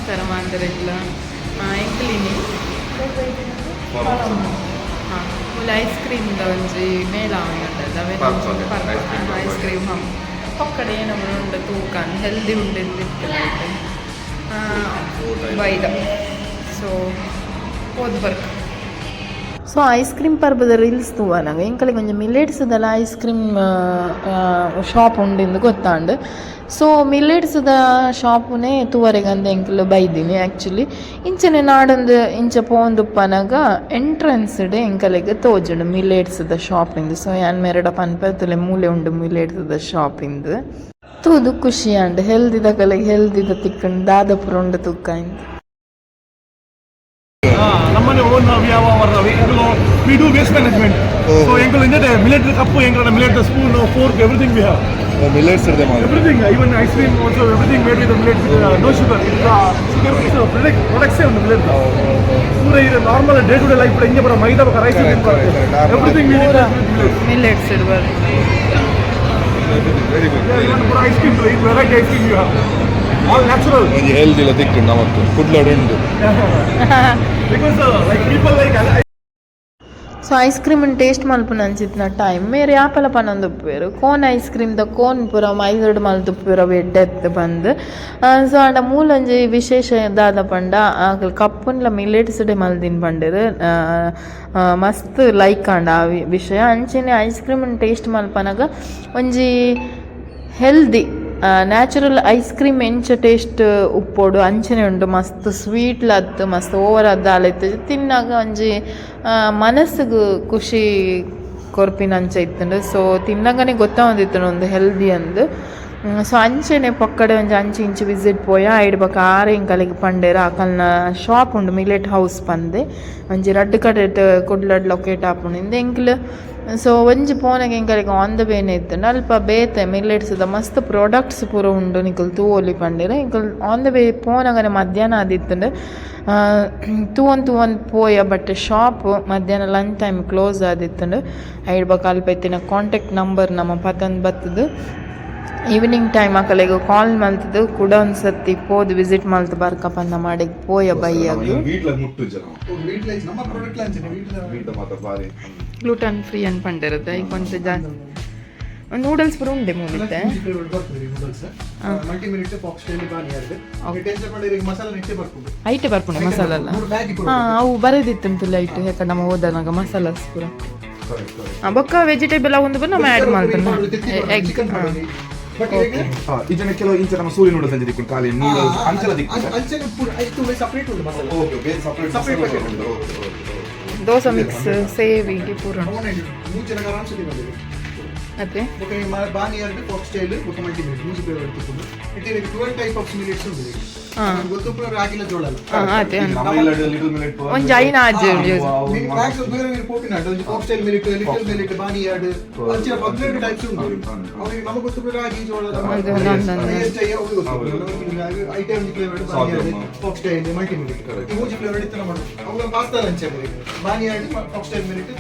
ಥರ ಮಾಂದರೆಲ್ಲ ಎಂಕ್ಲಿನಿ ಹಾಂ full ice ಕ್ರೀಮ್ದ ಒಂಜಿ ಮೇಳ ಉಂಟಲ್ಲ ಐಸ್ ಕ್ರೀಮ್ ಪಕ್ಕಡೆ ಏನೋ ಉಂಡು ತೂಕನ್ ಹೆಲ್ದಿ ಉಂಡಿರ್ತಿಲ್ಲ ಬೈದ ಸೊ ಓದ್ ಬರ್ಕ ಸೊ ಐಸ್ ಕ್ರೀಮ್ ಪರ್ಬದ ರೀಲ್ಸ್ ತೂವ ನಂಗೆ ಎಂಕಲೆ ಕೊಂಚം ಮಿಲ್ಲೆಟ್ಸ್ದಲ್ಲ ಐಸ್ ಕ್ರೀಮ್ ಶಾಪ್ ಉಂಡಿಂದು ಗೊತ್ತಾಂಡು ಸೊ ಮಿಲ್ಲೆಟ್ಸ್ದ ಶಾಪುನೇ ತೂವರೆಗಂದು ಎಂಕಲು ಬೈದೀನಿ ಆ್ಯಕ್ಚುಲಿ ಇಂಚನೆ ನಾಡೊಂದು ಇಂಚ ಪೋಂದುಪ್ಪನಾಗ ಎಂಟ್ರೆನ್ಸ್ಡೆ ಎಂಕಲೆಗೆ ತೋಜುಂಡು ಮಿಲ್ಲೆಟ್ಸ್ದ ಶಾಪಿಂದು ಸೊ ಯಾನ್ ಮೆರಡ ಪನ್ಪತ್ತಲೆ ಮೂಲೆ ಉಂಡು ಮಿಲ್ಲೆಟ್ಸ್ದ ಶಾಪಿಂದು ತೂದು ಖುಷಿ ಅಂಡು ಹೆಲ್ದಿದ ಕಲೆಗೆ ಹೆಲ್ದಿದ ತಿಕ್ಕಂಡು ದಾದಪುರ ಉಂಡು ತುಕ್ಕಾಯಿಂದು ನಮ್ಮನೆ own we do waste management. So engal indate millet cup engal millet spoon fork everything we have. Millets are the everything even ice cream also everything made with the millet with no sugar. Sugar free products on the millet. Pura is normal day to day life inge pura maida ka rice everything we do millets silver very good. Yeah, even pura ice cream variety ice cream you have. All natural. Very healthy la tikku namakku food load undu. Because like people like so ice ಕ್ರೀಮನ್ನು taste ಮಲ್ಪುನ ಅಂಚಿತ್ತಿನ time ಮೇರೆ ಆಪಲ ಪನೊಂದುಪ್ಪೇರು cone ice ಕ್ರೀಮ್ದ cone ಪೂರ ಮೈಸೂರು ಮಲ್ತುಪ್ಪೇರ ಎಡ್ಡೆತ್ತು ಬಂದು so and ಮೂಲಂಜಿ ವಿಶೇಷ ದಾದ ಪಂಡ ಕಪ್ಪುನ್ಲ ಮಿಲ್ಲೆಟ್ಸ್ಡೆ ಮಲ್ದಿನ ಪಂಡರು ಮಸ್ತ್ ಲೈಕ್ ಆಂಡ ಆ ವಿಷಯ ಅಂಚೆನೆ ಐಸ್ ಕ್ರೀಮನ್ನು ಟೇಸ್ಟ್ ಮಲ್ಪನಾಗ ಒಂಜಿ ಹೆಲ್ದಿ ನ್ಯಾಚುರಲ್ ಐಸ್ ಕ್ರೀಮ್ ಎಂಚ ಟೇಸ್ಟ್ ಉಪ್ಪೋಡು ಅಂಚನೆ ಉಂಟು ಮಸ್ತ್ ಸ್ವೀಟ್ಲ ಅತ್ತು ಮಸ್ತ್ ಓವರ್ ಅದ್ದಾಲೈತೆ ತಿನ್ನಾಗ ಒಂಜಿ ಮನಸ್ಸಿಗೆ ಖುಷಿ ಕೊರ್ಪಿನ ಅಂಚ ಇತ್ತಂಡು ಸೊ ತಿನ್ನಾಗನೇ ಗೊತ್ತಾವಂದಿತ್ತು ಒಂದು ಹೆಲ್ದಿ ಅಂದು ಸೊ ಅಂಚೆನೆ ಪಕ್ಕಡೆ ಒಂಜಿ ಅಂಚಿ ಇಂಚು ವಿಸಿಟ್ ಪೋಯ ಐಡ್ಬಕ ಆರೆ ಇಂಕಲೆಗೆ ಪಂಡೇರ ಅಕಲ್ನ ಶಾಪ್ ಉಂಡು ಮಿಲೆಟ್ ಹೌಸ್ ಪಂದೆ ಒಂಜಿ ರಡ್ಡ್ ಕಡೆ ಕುಡ್ಲಡ್ ಲೊಕೇಟ್ ಆಪುಂಡು ಎಂಕ್ಲು ಸೊ ಒಂಜಿ ಪೋನೆಗೆ ಎಂಕಲೆಗೆ ಆನ್ ದ ಬೇನೆ ಇತ್ತಂಡು ಅಲ್ಪ ಬೇತೆ ಮಿಲ್ಲೆಟ್ಸ್ದ ಮಸ್ತ್ ಪ್ರಾಡಕ್ಟ್ಸ್ ಪೂರ ಉಂಡು ನಿಕಲ್ ತೂವೊಲಿ ಪಂಡೇರ ಇಂಕಲ್ ಆನ್ ದ ವೇ ಪೋನಗನೆ ಮಧ್ಯಾಹ್ನ ಆದಿತ್ತಂಡು ತೂವೊಂದು ಪೋಯ ಬಟ್ ಶಾಪ್ ಮಧ್ಯಾಹ್ನ ಲಂಚ್ ಟೈಮ್ ಕ್ಲೋಸ್ ಆದಿತ್ತಂಡು ಐಡ್ಬಕ ಅಲ್ಪ ಇತ್ತಿನ ಕಾಂಟ್ಯಾಕ್ಟ್ ನಂಬರ್ ನಮ್ಮ ಪತಂದು ಬತ್ತದು ಈವ್ನಿಂಗ್ ಟೈಮ್ ಆಕಲೆಗೆ ಕಾಲ್ ಮಲ್ತದ್ದು ಕೂಡ ಒಂದು ಸತಿ ಪೋದು ವಿಸಿಟ್ ಮಲ್ತು ಬರ್ಕ ಪಂದ ಮಾಡಿ ಪೋಯ ಬೈಯಾಗಿ ಗ್ಲೂಟನ್ ಫ್ರೀ ಅನ್ ಪಂಡಿರುತ್ತೆ ಈಗ ಕೊಂಚ ಜಾಸ್ತಿ ನೂಡಲ್ಸ್ ಪೂರ ಉಂಡೆ ಮೂವಿತ್ತೆ ಐಟೆ ಬರ್ಪುಂಡೆ ಮಸಾಲ ಅಲ್ಲ ಅವು ಬರೋದಿತ್ತಂತಲ್ಲ ಐಟು ಯಾಕಂದ್ರೆ ನಮ್ಮ ಓದನಾಗ ಮಸಾಲಾಸ್ ಪೂರ ಬೊಕ್ಕ ವೆಜಿಟೇಬಲ್ ಒಂದು ಬಂದು ನಮ್ಮ ಆ್ಯಡ್ ಮಾಡ್ತಾನೆ ಎಗ್ ಇದನ್ನ ಕೆಲವು ಇಂಚ ನಮ್ಮ ಸೂರ್ಯ ನೂಡಲ್ಸ್ ಅಂಜಿ ದಿಕ್ಕು ಖಾಲಿ ನೂಡಲ್ಸ್ ಅಂಚಲ ದಿಕ್ಕು ಅಂಚನೆ ಪೂರ ಐಟು ಸೆಪರೇಟ್ ಉಂಟು ಮಸಾಲ ಓಕೆ ಬೇರೆ ಸೆಪರೇಟ್ ಪ್ಯಾಕೆಟ್ ಉಂಟು ದೋಸೆ ಮಿಕ್ಸ್ ಸೇವಿಗೆ ಪೂರ ಮೂಚನ ಆರಾಮ್ಸೆ ಬಂದಿದೆ ಅದೇ ಓಕೆ ಬಾನಿ ಎರಡು ಫಾಕ್ಸ್ ಸ್ಟೈಲ್ ಒಂದು ಮಲ್ಟಿ ಮಿಲೆಟ್ ಮೂಸಿ ಫ್ಲೇವರ್ ಇರ್ತದೆ ಇಟ್ಟಿಗೆ 12 ಟೈಪ್ ಆಫ್ ಮಿಲೆಟ್ಸ್ ಉಂಟು ಗೊತ್ತು ಪೂರ ರಾಗಿಲ ಜೋಳ ಅಲ್ಲ ಅದೇ ಲಿಟಲ್ ಮಿಲೆಟ್ ಒಂದು ಐನ ಆಜು ನೀವು ಮ್ಯಾಕ್ಸ್ ಬೇರೆ ಬೇರೆ ಪೋಪಿನ ಒಂದು foxtail millet little millet ಬಾನಿ ಎರಡು ಅಂಚಿನ 12 ಟೈಪ್ಸ್ ಉಂಟು ಅವರಿಗೆ ನಮಗೆ ಗೊತ್ತು ಪೂರ ರಾಗಿ ಜೋಳ ಐಟಮ್ ಫ್ಲೇವರ್ ಬಾನಿ ಎರಡು ಫಾಕ್ಸ್ ಸ್ಟೈಲ್ ಮಲ್ಟಿ ಮಿಲೆಟ್ ಈ ಮೂಸಿ ಫ್ಲೇವರ್ ಇತ್ತು ನಮ್ಮ ಅವುಗಳ ಪಾಸ್ತಾ ಲಂಚ್ ಇದೆ ಬಾನಿ ಎರಡು foxtail millet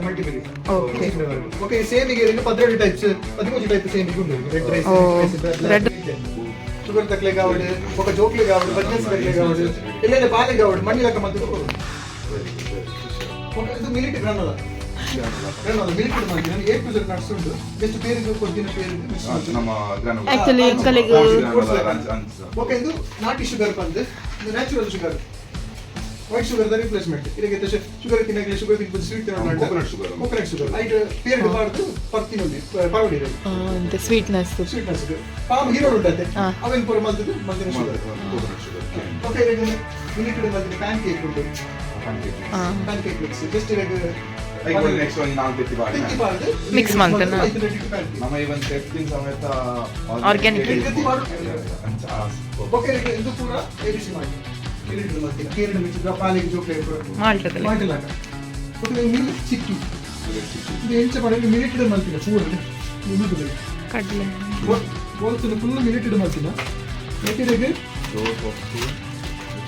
multi millet okay okay ಸೇಮಿಗೆ 12 ಟೈಪ್ಸ್ 13 ಟೈಪ್ ಸೇಮಿಗೆ ಉಂಟು ರೆಡ್ ರೈಸ್ ಶುಗರ್ ತಕ್ಲೆ ಗಾವಡ್ ఒక ಜೋಕ್ಲೆ ಗಾವಡ್ ಬಜ್ನೆಸ್ ತಕ್ಲೆ ಗಾವಡ್ ಎಲ್ಲೆಲ್ಲ ಬಾಲೆ ಗಾವಡ್ ಮಣ್ಣಿಲಕ ಮತ್ತೆ ಇದು ಮಿಲಿಟ್ ಗ್ರಾನೋಲ ಮಿಲಿಟ್ ಮಾಡ್ತೀನಿ ನಾನು A to Z ನಟ್ಸ್ ಉಂಟು ಜಸ್ಟ್ ಪೇರಿಗೆ ಕೊಡ್ತೀನಿ ಪೇರಿಗೆ ನಮ್ಮ ಗ್ರಾನೋಲ ಆಕ್ಚುಲಿ ಕಲೆಗೆ ಓಕೆ ಇದು ನಾಟಿ ಶುಗರ್ ಬಂದು ಇದು natural sugar white sugar the replacement ಇದಕ್ಕೆ ಶುಗರ್ ತಿನ್ನಕ್ಕೆ ಶುಗರ್ ತಿನ್ನ ಸ್ವೀಟ್ ತಿನ್ನೋಣ ಕೋಕೋನಟ್ ಶುಗರ್ ಐಟ್ ಪೇರಿಗೆ ಬಾರ್ದು ಪರ್ತಿನಲ್ಲಿ ಪರವಡಿ ಇದೆ ಅಂತ ಸ್ವೀಟ್ನೆಸ್ ಪಾಮ್ ಹೀರೋ ಉಂಟಂತೆ ಅವೆನ್ ಪೂರ ಮಲ್ತದ್ದು ಮಲ್ತಿನ ಶುಗರ್ ಕೋಕೋನಟ್ ಶುಗರ್ ಓಕೆ ಇದಕ್ಕೆ ಮಿಲಿಟ್ ಮಲ್ತಿನ ಪ್ಯಾನ್ ಕೇಕ್ ಉಂಟು ಪ್ಯಾನ್ ಕೇಕ್ ಮಿಕ್ಸ್ ಜಸ್ಟ್ ಇದಕ್ಕೆ ಐದು ನೆಕ್ಸ್ಟ್ ಒಂದು ನಾಲ್ಕು ಬಾರ್ದು ಮಿಕ್ಸ್ ಮಾಡ್ತಾನೆ ನಮ್ಮ ಇವನ್ ಟೆಸ್ಟಿಂಗ್ ಸಮೇತ ಆರ್ಗ್ಯಾನಿಕ್ ಓಕೆ ಇದು ಪೂರ ಎಬಿಸಿ ಮಾಡಿ ಮಿಲಿಟ್ ಮಲ್ತಿನ ಕೇರಳ ಮಿಕ್ಸ್ ಪಾಲಿಗೆ ಜೋಕ್ಲೆ ಮಾಲ್ಟದಲ್ಲಿ ಮಾಲ್ಟಲಾಗ ಓಕೆ ಮಿಲಿಟ್ ಚಿಕ್ಕಿ ಇದು ಎಂಚ ಮಾಡಿ ಮಿಲಿಟ್ ಮಲ್ತಿನ ಪೂರ ಇದು ಕಡಲೆ ಬೋಲ್ತಿನ ಫುಲ್ ಮಿಲಿಟ್ ಮಲ್ತಿನ ಮೆಟೀರಿಯಲ್ಗೆ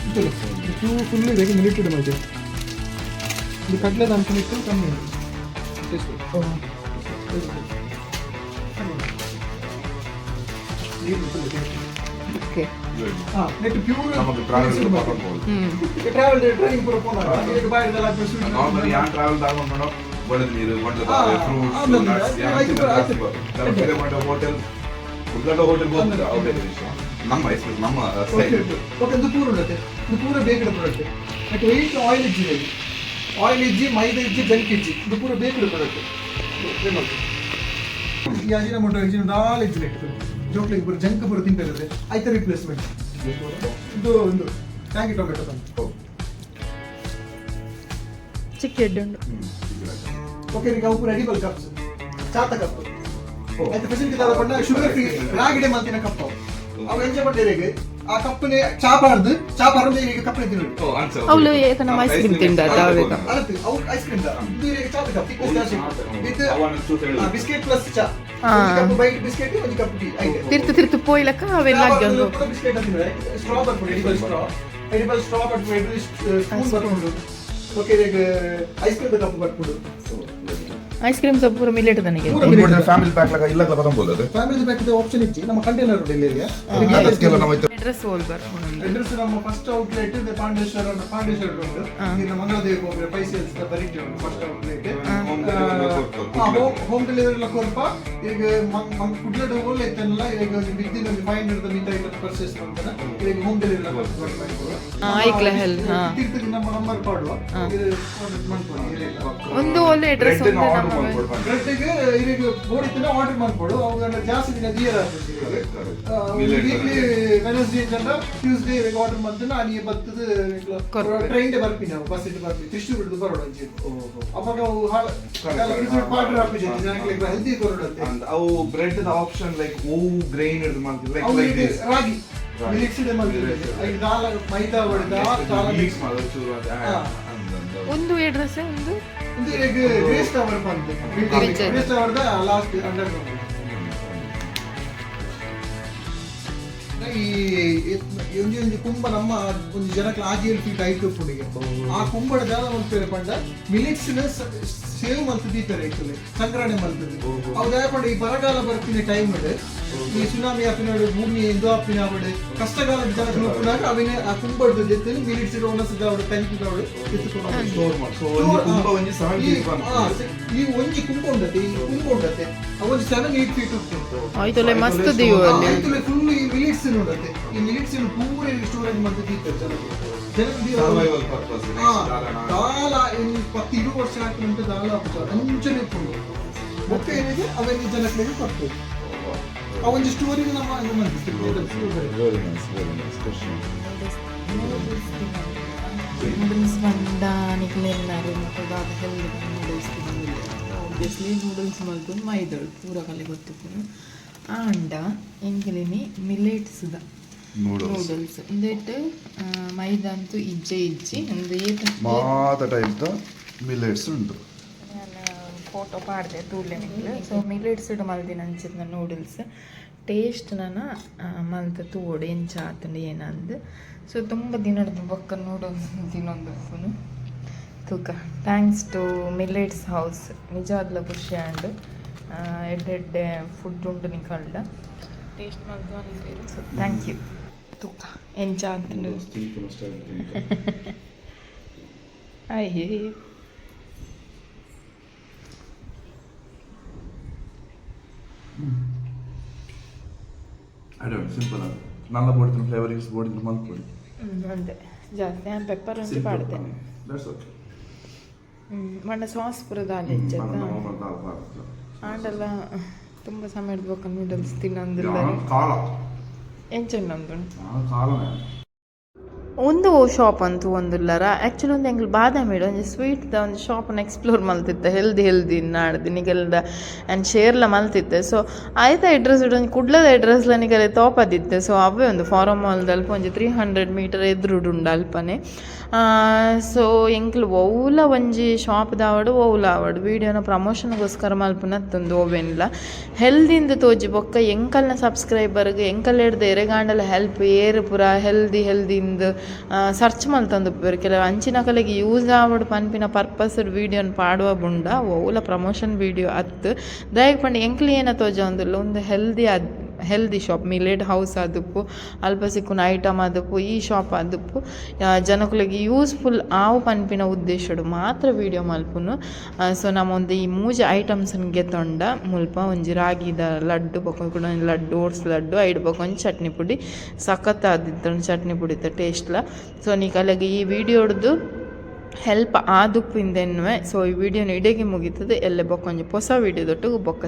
ಇದು ಫುಲ್ ಇದೆ ಮಿಲಿಟ್ ಮಲ್ತಿನ ಇದು ಕಡಲೆ ಅನ್ಕೊಂಡಿತ್ತು ಕಮ್ಮಿ ಓಕೆ ನೆಟ್ ಪ್ಯೂರ್ ನಮಗೆ ಟ್ರಾವೆಲ್ ಮಾಡ್ಬೋದು. ಟ್ರಾವೆಲ್ ಟ್ರೈನಿಂಗ್ ಪೂರ ಪೋನಾಗ ಇದು ಬಾಯಿದಲ್ಲ ಸ್ವೀಟ್ ನಾರ್ಮಲಿ ಯಾನ್ ಟ್ರಾವೆಲ್ ತಗೊಂಡು ಒಳ್ಳೆದು ನೀರು ಒಳ್ಳೆದು ಫ್ರೂಟ್ಸ್ ನಟ್ಸ್ ಯಾನ್ ಮಾಡೋ ಹೋಟೆಲ್ ಉದ್ಗಡ ಹೋಟೆಲ್ ಹೋಗ್ತದೆ ಅವರೇ ವಿಷಯ ನಮ್ಮ ಎಕ್ಸ್ಪೀರಿಯನ್ಸ್ ನಮ್ಮ ಸ್ಟೈಲ್ ಓಕೆ ಇದು ಪೂರ ಉಂಟೆ ಇದು ಪೂರ ಬೇಕಡ್ ಪ್ರಾಡಕ್ಟ್ ನೆಟ್ ವೆಯ್ಟ್ ಆಯಿಲ್ ಇಜ್ಜಿ ಆಯಿಲ್ ಇಜ್ಜಿ ಮೈದಾ ಇಜ್ಜಿ ಜಂಕ್ ಇಜ್ಜಿ ಇದು ಪೂರ ಬೇಕಡ್ ಪ್ರಾಡಕ್ಟ್ ಈ ಅಜಿನಮೋಟೊ ಇಜ್ಜಿ ನಾಲೆಜ್ ಲೆಟ್ ಜೋಕ್ಲಿಗೆ ಪೂರ ಜಂಕ್ ಪೂರ ತಿಂತಾರೆ ಆಯ್ತಾ ರಿಪ್ಲೇಸ್ಮೆಂಟ್ ಇದು ಒಂದು ಟ್ಯಾಂಗಿ ಟೊಮೆಟೊ ತಂದು ಚಿಕ್ಕ ಎಡ್ಡು ಓಕೆ ಈಗ ಅವು ಎಡಿಬಲ್ ಕಪ್ಸ್ ಚಾತ ಕಪ್ ಆಯ್ತು ಫೆಸಿಲಿಟಿ ತಗೊಂಡ ಶುಗರ್ ಫ್ರೀ ರಾಗಿಡೆ ಮಲ್ತಿನ ಕಪ್ ಅವು ಎಂಜಾಯ್ ಮಾಡಿದ್ರೆ ಆ ಕಪ್ಪನೆ ಚಾಪಾರ್ದು ಈಗ ಕಪ್ಪನೆ ತಿನ್ನೋದು ಅವಳು ಏಕ ನಮ್ಮ ಐಸ್ ಕ್ರೀಮ್ ತಿಂದ ತಾವೇಗ ಅಲತ್ತು ಅವು ಐಸ್ ಕ್ರೀಮ್ ದ ಇದು ಚಾತ ಕಪ್ ತಿಕ್ಕೋಸ್ ವಿತ್ ಬಿಸ್ಕೆಟ್ ಪ್ಲಸ್ ಚಾ ಒಂದು ಕಪ್ ಬೈಟ್ ಬಿಸ್ಕೆಟ್ ಒಂದು ಕಪ್ ಟೀ ಐತೆ ತಿರ್ತು ಪೋಯ್ಲಕ ಅವೆಲ್ಲ ಆಗ್ಯಂದು ಬಿಸ್ಕೆಟ್ ತಿನ್ನೋದು ಸ್ಟ್ರಾ ಬರ್ಬೋದು ಎಡಿಬಲ್ ಸ್ಟ್ರಾ ಬರ್ಬೋದು ಸ್ಪೂನ್ ಬರ್ಬೋದು ಓಕೆ ಈಗ ಐಸ್ ಕ್ರೀಮ್ ಕಪ್ ಬರ್ಬೋದು ಐಸ್ ಕ್ರೀಮ್ सब पूरा मिलेट ನನಗೆ ಫ್ಯಾಮಿಲಿ ಪ್ಯಾಕ್ ಲಗ ಇಲ್ಲ ಬರಂ ಬೋಲದೆ ಫ್ಯಾಮಿಲಿ ಪ್ಯಾಕ್ ದ ಆಪ್ಷನ್ ಇಚ್ಚಿ ನಮ್ಮ ಕಂಟೈನರ್ ಇದೆ ಇಲ್ಲಿ ಅದಕ್ಕೆಲ್ಲ ನಾವು ಅಡ್ರೆಸ್ ಹೋಲ್ ಬರ್ಕೊಂಡು ಅಡ್ರೆಸ್ ನಮ್ಮ ಫಸ್ಟ್ ಔಟ್ಲೆಟ್ ಇದೆ ಪಾಂಡೇಶ್ವರ ಉಂಟು ಈಗ ಮಂಗಳದೇವಿ ಹೋಗ್ರೆ ಪೈಸೆಲ್ಸ್ ಬರಿಟ್ಟು ಫಸ್ಟ್ ಔಟ್ಲೆಟ್ ಹೋಮ್ ಡೆಲಿವರಿ ಎಲ್ಲ ಕೊರ್ಪ ಈಗ ಕುಡ್ಲಡ್ ಹೋಲ್ ಐತಲ್ಲ ಈಗ ವಿದಿನ್ ಒಂದು 500 ಮೀಟರ್ ಐಟಮ್ ಪರ್ಚೇಸ್ ಮಾಡ್ತಾನೆ ಈಗ ಹೋಮ್ ಡೆಲಿವರಿ ಎಲ್ಲ ಕೊಡ್ತಾರೆ ಐಕ್ಲ ಹೆಲ್ ತಿರ್ತಿಗೆ ನಮ್ಮ ನಂಬರ್ ಕೊಡುವ ಇದು ಮಾಡ್ಕೊಳ್ಳಿ ಒಂದು ಒಳ್ಳೆ ಅಡ್ರೆಸ್ ಬ್ರೆಡ್ಗೆ ಈಗ ಬೋಡಿತನ ಆರ್ಡರ್ ಮಾಡ್ಕೊಡು ಅವುಗಳನ್ನ ಜಾಸ್ತಿ ದಿನ ದಿಯರ್ ಆಗ್ತದೆ ವೀಕ್ಲಿ ವೆನಸ್ಡೇ ಜನ ಟ್ಯೂಸ್ಡೇ ಆರ್ಡರ್ ಮಾಡ್ತಾನೆ ನಾನು ಬರ್ತದೆ ಟ್ರೈನ್ ಬರ್ತೀನಿ ನಾವು ಬಸ್ ಇಟ್ಟು ಬರ್ತೀನಿ ತಿಷ್ಟು ಬಿಡುದು ಬರೋಣ ಅಂಚೆ ಅವಾಗ ಅವು ಪಾರ್ಟ್ನರ್ ಆಗ್ತಿದೆ ಜನಕ್ಕೆ ಹೆಲ್ದಿ ಕೊರೋಡತ್ತೆ ಅವು ಬ್ರೆಡ್ ದ ಆಪ್ಷನ್ ಲೈಕ್ ಓ ಗ್ರೈನ್ ಇರ್ದು ಮಾಡ್ತೀವಿ ಲೈಕ್ ದಿಸ್ ರಾಗಿ ಮಿಕ್ಸ್ಡ್ ಮಾಡ್ತೀವಿ ಈಗ ದಾಲ್ ಮೈದಾ ಹೊಡೆದ ದಾಲ್ ಮಿಕ್ಸ್ ಮಾಡೋದು ಶುರು ಆದ ಒಂದು ಅಡ್ರೆಸ್ ಒಂದು ಇದು ಈಗ ವೇಸ್ಟ್ ಅವರ್ ಬಂತು ವೇಸ್ಟ್ ಅವರ್ ದ ಲಾಸ್ಟ್ ಅಂಡರ್ ಈ ಒಂದು ಕುಂಭ ನಮ್ಮ ಒಂದು ಜನಕ್ಕೆ ಆಜಿಯಲ್ಲಿ ಫೀಟ್ ಆಯ್ತು ಪುಡಿಗೆ ಆ ಕುಂಭದ ಜಾಲ ಮಾಡ್ತಾರೆ ಪಂಡ ಮಿಲಿಟ್ಸ್ ಸೇವ್ ಮಾಡ್ತಿದ್ದಾರೆ ಆಕ್ಚುಲಿ ಸಂಗ್ರಹಣೆ ಮಾಡ್ತಿದ್ದೆ ಅವು ದಯಪಂಡ ಈ ಬರಗಾಲ ಬರ್ತೀನಿ ಟೈಮ್ ಈ ಸುನಾಮಿ ಹಾಪಿನಾಡು ಭೂಮಿ ಎಂದು ಹಾಪಿನಾಡು ಕಷ್ಟಕಾಲದ ಜನ ನೋಡಿದಾಗ ಅವಿನ ಆ ಕುಂಭದ ಜೊತೆ ಮಿಲಿಟ್ಸ್ ಒಂದೊಂದು ಅವಳು ಟ್ಯಾಂಕ್ ಅವಳು ಈ ಒಂಜಿ ಕುಂಭ ಉಂಡತೆ ಈ ಕುಂಭ ಉಂಡತೆ ಒಂದು 7-8 ಫೀಟ್ ಉಂಟು ಆಯ್ತಲೆ ಮಸ್ತ್ ದೀವು ಅಲ್ಲಿ ಆಯ್ತಲೆ ಫುಲ್ ಈ ಮಿಲಿಟ್ಸ್ ನೋಡತ್ತೆ ಈ ಮಿಲಿಟ್ಸ್ ಪೂರ ಸ್ಟೋರೇಜ್ ಮಾಡ್ತಿದ್ದಾರೆ ಸರ್ವೈವಲ್ ಪರ್ಪಸ್ ದಾಲ 10-20 ವರ್ಷ ಹಾಕಿದಂತ ದಾಲ ಅಂಚನೆ ಇಟ್ಕೊಂಡು ಮತ್ತೆ ಏನಿದೆ ಅವೆಲ್ಲ ಜನಕ್ಕೆ ಕೊಡ್ತೇವೆ ಆ ಒಂದು ಸ್ಟೋರಿ ನಮ್ಮ ನೂಡಲ್ಸ್ ಬಂದ ನಿಕ್ಲೆಲ್ಲಾರು ಮತ್ತು ಬಾಬು ಹೆಲ್ದಿ ನೂಡಲ್ಸ್ ಆಬ್ವಿಯಸ್ಲಿ ನೂಡಲ್ಸ್ ಮಲ್ತು ಮೈದಳು ಪೂರ ಕಲೆ ಗೊತ್ತಿತ್ತು ಆಂಡ ಎಂಕಲಿನಿ ಮಿಲೆಟ್ಸ್ದ ನೂಡಲ್ಸ್ ಇಂದೆಟ್ ಮೈದಾ ಅಂತೂ ಇಜ್ಜಿ ಒಂದು ಮಾತ ಟೈಪ್ ಮಿಲೆಟ್ಸ್ ಉಂಟು ಫೋಟೋ ಪಾಡ್ದೆ ತೂಲೆ ನಿಕ್ಲೆ ಸೊ ಮಿಲೆಟ್ಸ್ ಮಲ್ದಿನ ಅಂಚಿದ ನೂಡಲ್ಸ್ ಟೇಸ್ಟ್ ನಾನು ಮಲ್ತ ತೂಡು ಎಂಚ ಆತಂಡು ಏನಂದು ಸೊ ತುಂಬ ದಿನದ ಬೊಕ್ಕ ನೂಡಲ್ಸ್ ತಿನ್ನೊಂದು ಫೋನು ತೂಕ ಥ್ಯಾಂಕ್ಸ್ ಟು ಮಿಲೆಟ್ಸ್ ಹೌಸ್ ನಿಜವಾಗ್ಲೂ ಖುಷಿ ಆಂಡು ಎಡ್ಡೆ ಫುಡ್ ಉಂಟು ನಿಕಲ್ಡ ಟೇಸ್ಟ್ ಮಾಡ್ದು ಸೊ ಥ್ಯಾಂಕ್ ಯು ತೂಕ ಎಂಚ ಅಂತಂಡು ಅಯ್ಯೇ ಸಿಂಪಲ್ ನಲ್ಲ ಬೋಡಿನ ಫ್ಲೇವರಿಂಗ್ಸ್ ಬೋಡಿನ ಮಲ್ಪೊಡಿ ಅಂತೆ ಜಾಸ್ತಿ ಪೆಪ್ಪರ್ ಒಂಚು ಪಾಡ್ದೆ ಮಣ್ಣ ಸಾಸ್ ಪೂರ ದಾಲ್ ಹೆಚ್ಚತ್ತ ಆಂಡಲ್ಲ ತುಂಬ ಸಮಯದ ಬೋಕ ನೂಡಲ್ಸ್ ತಿನ್ನೊಂದಿಲ್ಲ ಎಂಚಂಡು ಒಂದು ಶಾಪ್ ಅಂತೂ ಒಂದಿಲ್ಲರ ಆ್ಯಕ್ಚುಲಿ ಒಂದು ಎಂಗ್ಲು ಬಾದಾಮಿ ಒಂದು ಸ್ವೀಟ್ದ ಒಂದು ಶಾಪನ್ನು ಎಕ್ಸ್ಪ್ಲೋರ್ ಮಲ್ತಿದ್ದೆ ಹೆಲ್ದಿ ನಾಡ್ದು ನಿಗೆಲ್ದ ಆ್ಯಂಡ್ ಶೇರ್ಲ ಮಲ್ತಿದ್ದೆ ಸೊ ಆಯ್ತಾ ಅಡ್ರೆಸ್ ಒಂದು ಕುಡ್ಲದ ಅಡ್ರೆಸ್ಲ ನಿಗಲೆ ತೋಪದಿದ್ದೆ ಸೊ ಅವೇ ಒಂದು ಫಾರಮ್ ಮಾಲ್ದಲ್ಪ ಒಂದು 300 ಮೀಟರ್ ಎದುರುಡುಂಡು ಅಲ್ಪನೆ ಸೊ ಎಂಕ್ಲು ಓಲ ಒಂಜಿ ಶಾಪ್ದ ಓಲ ಆವಡು ವೀಡಿಯೋನ ಪ್ರಮೋಷನ್ಗೋಸ್ಕರ ಮಲ್ಪನತ್ತೊಂದು ಓವೆನ್ಲ ಹೆಲ್ದಿಂದ ತೋಜಿ ಬೊಕ್ಕ ಎಂಕಲ್ನ ಸಬ್ಸ್ಕ್ರೈಬರ್ಗೆ ಎಂಕಲ್ ಹಿಡ್ದು ಎರೆಗಾಂಡಲ ಹೆಲ್ಪ್ ಏರು ಪೂರ ಹೆಲ್ದಿಂದು ಸರ್ಚ್ ಮಲ್ತಂದು ಕೆಲವು ಅಂಚಿನ ಕಲೆಗೆ ಯೂಸ್ ಆವಡು ಪನ್ಪಿನ ಪರ್ಪಸ್ ವೀಡಿಯೋನ ಪಾಡುವ ಬುಂಡ ಓಲ ಪ್ರಮೋಷನ್ ವೀಡಿಯೋ ಅತ್ತು ದಯಗೆ ಪಂಡು ಎಂಕ್ಲಿ ಏನ ತೋಜ ಒಂದಿಲ್ಲ ಒಂದು healthy healthy shop millet house ಆದುಪ್ಪು ಅಲ್ಪ ಸಿಕ್ಕುನ ಐಟಮ್ ಆದುಪ್ಪು ಈ ಶಾಪ್ ಆದುಪ್ಪು ಜನಕ್ಕುಲೆಗೆ ಯೂಸ್ಫುಲ್ ಆವು ಪನ್ಪಿನ ಉದ್ದೇಶಡು ಮಾತ್ರ ವಿಡಿಯೋ ಮಲ್ಪುನು. ಸೊ ನಮ್ಮೊಂದು ಈ ಮೂಜಿ ಐಟಮ್ಸನ್ನು ಗೆತ್ತೊಂಡ ಮುಲ್ಪ ಒಂಜಿ ರಾಗಿದ ಲಡ್ಡು ಬೊಕ್ಕ ಲಡ್ಡು ಓಟ್ಸ್ ಲಡ್ಡು ಐಡು ಬೊಕ್ಕ ಒಂಜಿ ಚಟ್ನಿ ಪುಡಿ ಸಖತ್ ಆದಿತ್ತು ಚಟ್ನಿ ಪುಡಿತ ಟೇಸ್ಟ್ಲ. ಸೊ ನೀ ಕಲೆಗೆ ಈ ವಿಡಿಯೋಡ್ದು ಹೆಲ್ಪ್ ಆದುಪ್ಪಿಂದೆನ್ನುವೆ. ಸೊ ಈ ವಿಡಿಯೋನ ಇಡೆಗೆ ಮುಗೀತದೆ ಎಲ್ಲೆ ಬೊಕ್ಕ ಒಂಜಿ ಹೊಸ ವಿಡಿಯೋದೊಟ್ಟಿಗೆ ಬೊಕ್ಕ